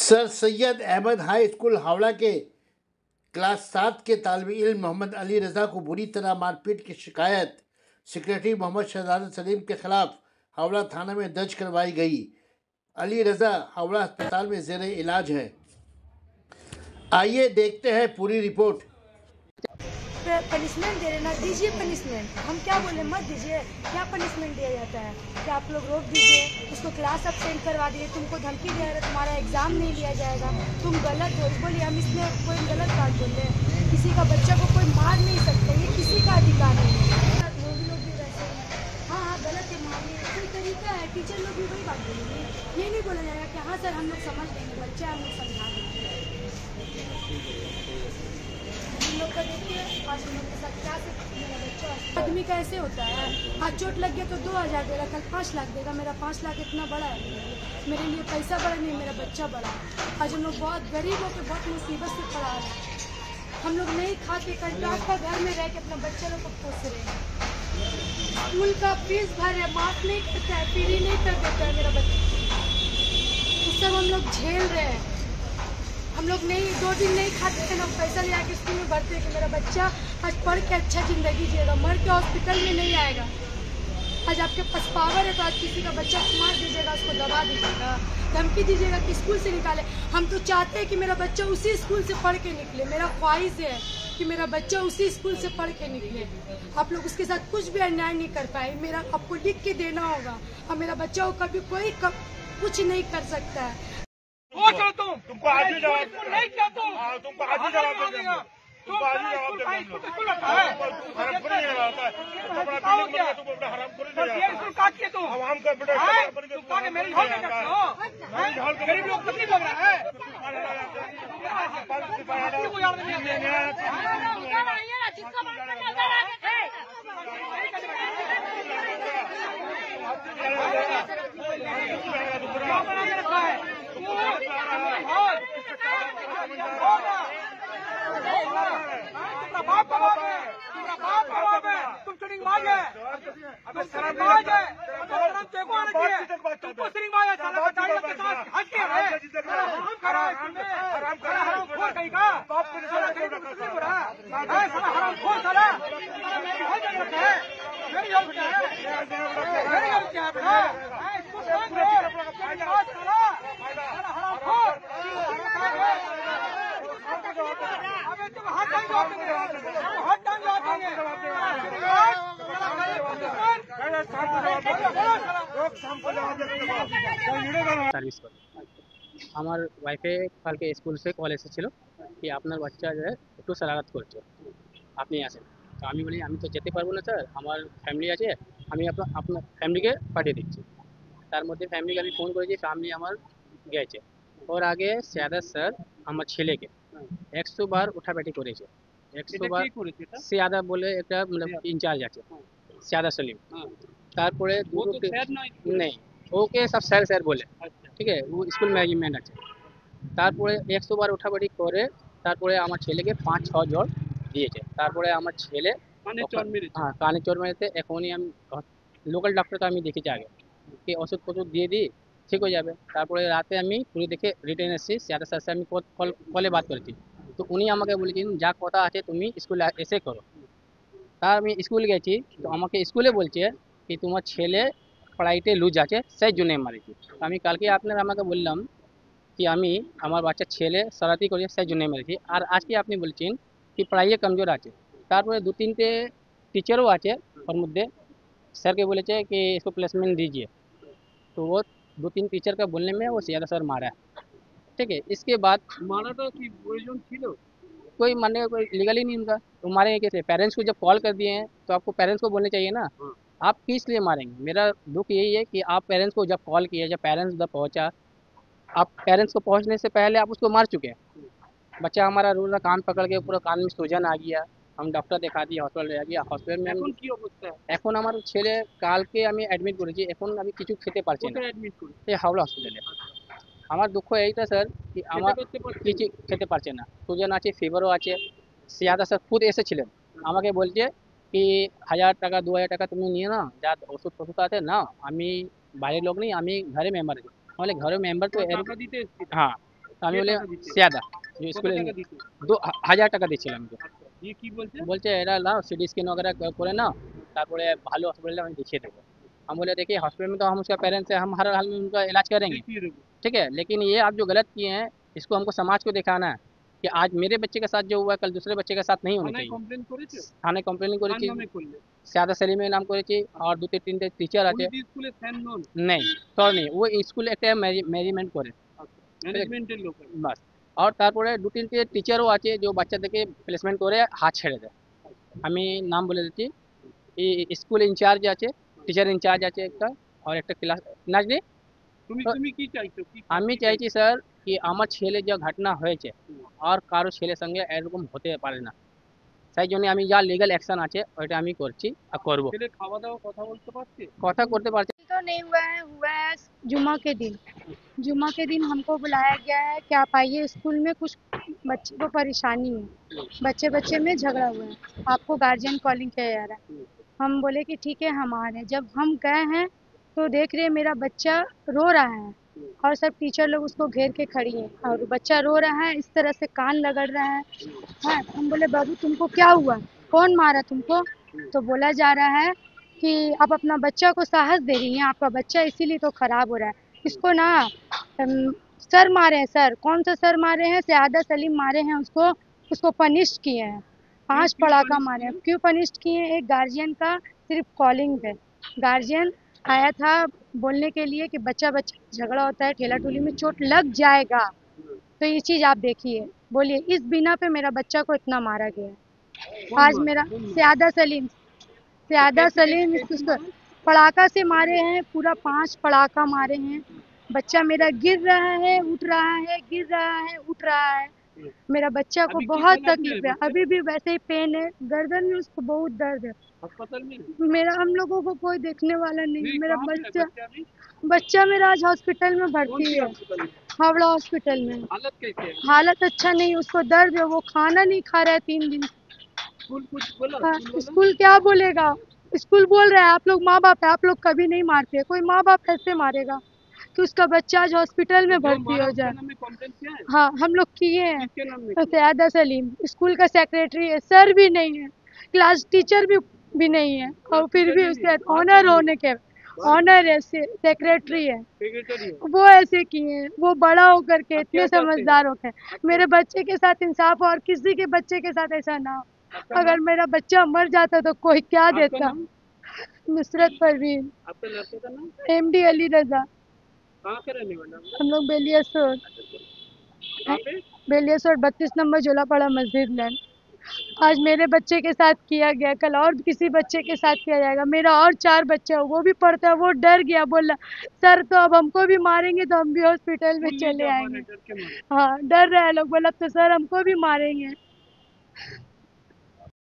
Sir Syed Ahmad high school Howrah के class 7 के तालिब इल्म मोहम्मद अली रज़ा को बुरी तरह मारपीट की शिकायत सेक्रेटरी मोहम्मद शहजाद सलीम के खिलाफ हावड़ा थाना में दर्ज करवाई गई। अली रज़ा हावड़ा अस्पताल में ज़ेर इलाज है। आइए देखते हैं पूरी रिपोर्ट। पनिशमेंट दे रहे ना, दीजिए पनिशमेंट। हम क्या बोले, मत दीजिए। क्या पनिशमेंट दिया जाता है कि आप लोग रोक दीजिए, उसको क्लास अब्सेंट करवा दिए, तुमको धमकी दे रहे, तुम्हारा एग्जाम नहीं लिया जाएगा, तुम गलत हो। बोलिए हम इसमें कोई गलत बात बोल रहे हैं? किसी का बच्चा को कोई मार नहीं सकता, ये किसी का अधिकार नहीं है। लोग भी वैसे हाँ गलत है, मारने कोई तरीका है। टीचर लोग भी वही बात बोलेंगे, ये नहीं बोला जाएगा कि हाँ सर हम लोग समझ लेंगे, बच्चा हम लोग समझा देंगे। लोग का देखिए आज हम लोग के साथ क्या मेरा बच्चा आदमी का ऐसे होता है, हाथ चोट लग गया तो 2000 देगा, कल 5 लाख देगा। मेरा 5 लाख इतना बड़ा है मेरे लिए, पैसा बड़ा नहीं, मेरा बच्चा बड़ा। आज हम लोग बहुत गरीब होकर बहुत मुसीबत से पड़ा है। हम लोग नहीं खा के कंट्राक्ट का घर में रह के अपना बच्चा लोग को पोस रहे हैं। स्कूल का फीस भर है, माफ नहीं करता है, फ्री नहीं कर देता है मेरा बच्चा। उस सब हम लोग झेल रहे हैं। हम लोग नहीं 2 दिन नहीं खाते हैं, हम पैसा ले आके स्कूल में भरते हैं कि मेरा बच्चा आज पढ़ के अच्छा ज़िंदगी जिएगा, मर के हॉस्पिटल में नहीं आएगा। आज आपके पास पावर है तो आज किसी का बच्चा मार दीजिएगा, उसको दबा दीजिएगा, धमकी दीजिएगा कि स्कूल से निकाले। हम तो चाहते हैं कि मेरा बच्चा उसी स्कूल से पढ़ के निकले। मेरा ख्वाहिश है कि मेरा बच्चा उसी स्कूल से पढ़ के निकले। आप लोग उसके साथ कुछ भी अन्याय नहीं कर पाए। मेरा आपको लिख के देना होगा, और मेरा बच्चा को कभी कोई कुछ नहीं कर सकता है। तुमको आज ही जवाब नहीं किया तो तुमको आज ही जवाब देगा, तुमको आज ही जवाब देगा। हरामखोरी नहीं रहता है, अपना बिल्डिंग बना तुम अपना हरामखोरी नहीं रहता है। स्कूल काट के तो हम हमको बेटा तुम काटे मेरी हॉल में करते हो, गरीब लोग तकलीफ लग रहा है। को याद नहीं तुम चुनिंग बाज है, अबे शर्मबाज है, तुमको सिरिंग बाज है, साला कटाइयों के साथ हट के है, हरामखोर कहीं का, साला कहीं तो तकलीफ हो रहा है, साला हरामखोर साला, मेरी हर जगह रखा है, मेरी हर जगह है, मेरी हर जगह है बेटा, इसको समझ लो, साला हरामखोर, अबे तुम हाथ टांग जवाब देंगे, हाथ टांग जवाब देंगे, সার্ভিস করে আমার ওয়াইফে কালকে স্কুল থেকে কল এসেছিল কি আপনার বাচ্চা যে একটু শরারত করছে, আপনি আসেন। তো আমি বলি আমি তো যেতে পারবো না স্যার, আমার ফ্যামিলি আছে, আমি আপনার ফ্যামিলিকে পাঠিয়ে দিচ্ছি। তার মধ্যে ফ্যামিলিকে আমি ফোন করেছি, ফ্যামিলি আমার গেছে। ওর আগে সিয়াদত স্যার আমার ছেলেকে 100 বার উঠাবেটি করেছে। 100 বার সিয়াদত বলে একটা মানে ইনচার্জ আছে, সিয়াদত সলিম। তারপরে নেই, ওকে সব স্যার স্যার বলে, ঠিক আছে, ও স্কুল ম্যানেজমেন্ট আছে। তারপরে 100 বার উঠাবাড়ি করে তারপরে আমার ছেলেকে 5-6 জ্বর দিয়েছে। তারপরে আমার ছেলে হ্যাঁ কানে চোট মেরেছে। এখনই আমি লোকাল ডক্টরকে আমি দেখেছি আগে, কি ওষুধ ফষুধ দিয়ে দিই ঠিক হয়ে যাবে। তারপরে রাতে আমি পুরী দেখে রিটার্ন এসেছি, সিয়াদের সাথে আমি কলে বাত করেছি। তো উনি আমাকে বলেছেন যা কথা আছে তুমি স্কুলে এসে করো। তা আমি স্কুল গেছি, তো আমাকে স্কুলে বলছে কি তোমার ছেলে পড়াইতে লুজ আছে, সেই জন্য মারেছি। আমি কালকে আপনারা আমাকে বললাম कि আমি আমার বাচ্চা ছেলে শরারতি করে সেই জন্য মেরেছি, আর আজকে আপনি বলছেন कि पढ़ाइए कमजोर আছে। তারপরে 2-3টে टीचरों আছে ওর মধ্যে, স্যারকে বলেছে कि इसको प्लेसमेंट दीजिए। तो वो 2-3 टीचर का बोलने में वो ज़्यादा सर मारा है, ठीक है। इसके बाद माराটা কি প্রয়োজন ছিল? कोई मानने का कोई लीगल ही नहीं उनका, तो मारेंगे कैसे? पेरेंट्स को जब कॉल कर दिए हैं तो आपको पेरेंट्स को बोलने चाहिए ना, आप किस लिए मारेंगे? मेरा दुख यही है कि आप पेरेंट्स को जब कॉल किए, जब पेरेंट्स उधर पहुंचा, आप पेरेंट्स को पहुंचने से पहले आप उसको मार चुके हैं। बच्चा हमारा रोज कान पकड़ के पूरा कान में सूजन आ गया, हम डॉक्टर दिखा दिए, हॉस्पिटल ले गया, हॉस्पिटल में এখন কি অবস্থা? এখন আমার ছেলে কালকে আমি অ্যাডমিট করেছি, এখন আমি কিছু খেতে পারছি না। কোথায় অ্যাডমিট করেছে? এই হাওড়া হসপিটালে। আমার দুঃখ এইটা স্যার কি আমার কিছু খেতে পারছে না, সুজন আছে, ফিভারও আছে। সিয়াদা স্যার খুদ এসেছিলেন, আমাকে বলছে কি 1000 টাকা 2000 টাকা তুমি নিয়ে না, যা ওষুধ ফষুধ আছে নাও, আমি বাইরের লোক নেই, আমি ঘরে মেম্বার আছি। বলে ঘরে মেম্বার তো টাকা দিতে এসেছিল? হ্যাঁ, তো আমি বলি টাকা দিতে? সেয়াদা যে কত স্কুলে টাকা দিতে? 2000 টাকা দিচ্ছিলাম আমি। আচ্ছা, দিয়ে কি বলছে? বলছে এরা लाओ सीटी स्कैन वगैरह করে नाओ তারপরে ভালো हॉस्पिटल में दिखिए देबो। हम बोले देखिए हॉस्पिटल में तो हम उसका पेरेंट्स है, हम हर हाल में उनका इलाज करेंगे, দেখিয়ে দেবো। ठीक है? लेकिन ये आप जो गलत किए हैं इसको हमको समाज को दिखाना है कि आज मेरे बच्चे के साथ जो हुआ है कल दूसरे बच्चे के साथ नहीं होना থানায় चाहिए। কমপ্লেন করেছে? থানায় কমপ্লেন কার করেছি, নামে করলে? সাদা সেলিমের নাম করেছি আর দুটো তিনটে টিচার উনি আছে। কি স্কুলের ফ্যান নন? নেই তোর নেই, ও স্কুল একটা ম্যানেজমেন্ট করে আচ্ছা, ম্যানেজমেন্টের লোক আছে। বাস। আর তারপরে দু তিনটে টিচারও আছে যে বাচ্চাদেরকে প্লেসমেন্ট করে হাত ছেড়ে দেয়। আমি নাম বলে দিচ্ছি, এই স্কুল ইনচার্জ আছে, টিচার ইনচার্জ আছে একটা, আর একটা ক্লাস নাজনি। তুমি তো তুমি কি চাইছো? কি আমি কি চাইছি স্যার কি আমার ছেলে যে ঘটনা হয়েছে হুম। আর কারো ছেলের সঙ্গে এরকম হতে পারে না, তাই জন্য আমি যা লিগ্যাল অ্যাকশন আছে ওইটা আমি করছি আর করব। ছেলে খাওয়া দাওয়া কথা বলতে পারছে? কথা করতে পারছি। तो नहीं हुआ है जुम्मा के दिन। जुम्मा के दिन हमको बुलाया गया है कि आप आइए स्कूल में, कुछ बच्चे को परेशानी है, बच्चे में झगड़ा हुआ है, आपको गार्जियन कॉलिंग किया जा रहा है। हम बोले कि ठीक है हम आ रहे हैं। जब हम गए हैं तो देख रहे हैं मेरा बच्चा रो रहा है और सब टीचर लोग उसको घेर के खड़ी हैं और बच्चा रो रहा है, इस तरह से कान रगड़ रहा है। हाँ, हम बोले बाबू तुमको क्या हुआ, कौन मारा तुमको? तो बोला जा रहा है कि आप अपना बच्चा को साहस दे रही हैं, आपका बच्चा इसीलिए तो खराब हो रहा है। इसको ना सर मारे हैं, सर कौन सा सर मारे हैं, सयादा सलीम मारे हैं उसको, उसको पनिश किए हैं, 5 क्यों पड़ाका punish मारे हैं। किए? क्यों पनिश किए? एक गार्जियन का सिर्फ कॉलिंग पे, गार्जियन आया था बोलने के लिए कि बच्चा झगड़ा होता है, ठेला ठुली में चोट लग जाएगा। तो ये चीज़ आप देखिए, बोलिए इस बिना पे मेरा बच्चा को इतना मारा गया है। आज मेरा सयादा सलीम इसको पड़ाका से मारे हैं, पूरा 5 पड़ाका मारे हैं। बच्चा मेरा गिर रहा है, उठ रहा है, गिर रहा है, उठ रहा है। मेरा बच्चा को अभी किस बहुत हालत में तकलीफ है है, बच्चा? अभी भी वैसे ही पेन है, गर्दन में उसको बहुत दर्द है। अस्पताल में? मेरा हम लोगों को कोई देखने वाला नहीं है। नहीं, मेरा कहाँ पे है बच्चा बच्चा अभी? बच्चा मेरा आज हॉस्पिटल में कौन भर्ती सी है, हॉस्पिटल में? हावड़ा हॉस्पिटल में। हालत कैसे है? हालत अच्छा नहीं, उसको दर्द है, वो खाना नहीं खा रहा है 3 दिन। स्कूल कुछ बोला? हाँ, स्कूल वाला? स्कूल क्या बोलेगा? स्कूल बोल रहा है आप लोग माँ बाप है, आप लोग कभी नहीं मारते। कोई माँ बाप कैसे मारेगा कि उसका बच्चा आज हॉस्पिटल में जो भर्ती मारा हो उसके जाए? नाम में कंप्लेंट किया है? हाँ, हम लोग किए हैं। किसके नाम में तो किया? सयादा सलीम स्कूल का सेक्रेटरी है, सर भी नहीं है, क्लास टीचर भी नहीं है, और फिर भी उसके ऑनर होने के ऑनर है, सेक्रेटरी है, सेक्रेटरी है? वो ऐसे किए हैं। वो बड़ा होकर के आप इतने क्या चाहते हैं? समझदार होकर मेरे बच्चे के साथ इंसाफ हो और किसी के बच्चे के साथ ऐसा ना हो। आपका अगर नाम? मेरा बच्चा मर जाता तो कोई क्या आपका देता? नाम? नुसरत परवीन, आपके लड़के का नाम? एमडी अली रजा। कहाँ के रहने वाला है? हम लोग बेलियासोर कहाँ पे? 32 नंबर जोलापाड़ा मस्जिद लैन। आज मेरे बच्चे के साथ किया गया, कल और किसी बच्चे के साथ किया जाएगा। मेरा और 4 बच्चे हैं, वो भी पढ़ता है, वो डर गया, बोला सर तो अब हमको भी मारेंगे तो हम भी हॉस्पिटल में स्कूल चले नहीं जा पा आएंगे। रहे, डर के मारे। हाँ, डर रहा है लोग, बोला तो सर हमको भी मारेंगे।